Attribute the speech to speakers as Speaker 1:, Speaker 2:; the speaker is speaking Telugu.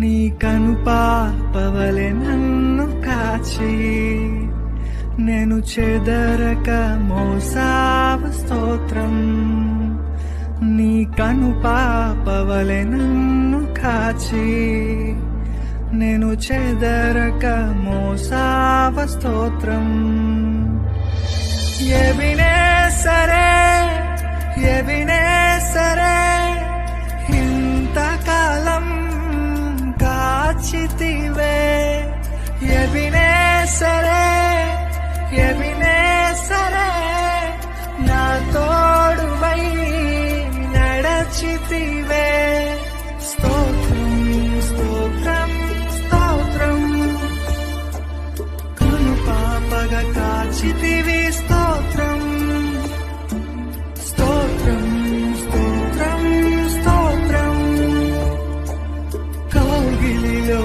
Speaker 1: నీ కనుపాపవలె నన్ను కాచి నేను చెదరక మోసావ స్తోత్రం. నీ కనుపాపవలె నన్ను కాచి నేను చెదరక మోసావ స్తోత్రం. ఎబినేసరే ఎబినేసరే ఇంతకాలం కాచితివే. ఎబినేసరే ఎబినేసరే నా తోడువై నడచితివే. స్తోత్రం స్తోత్రం స్తోత్రం కనుపాపగా కాచితివి. స్తోత్రం స్తోత్రం స్తోత్రం స్తోత్రం కౌగిలిలో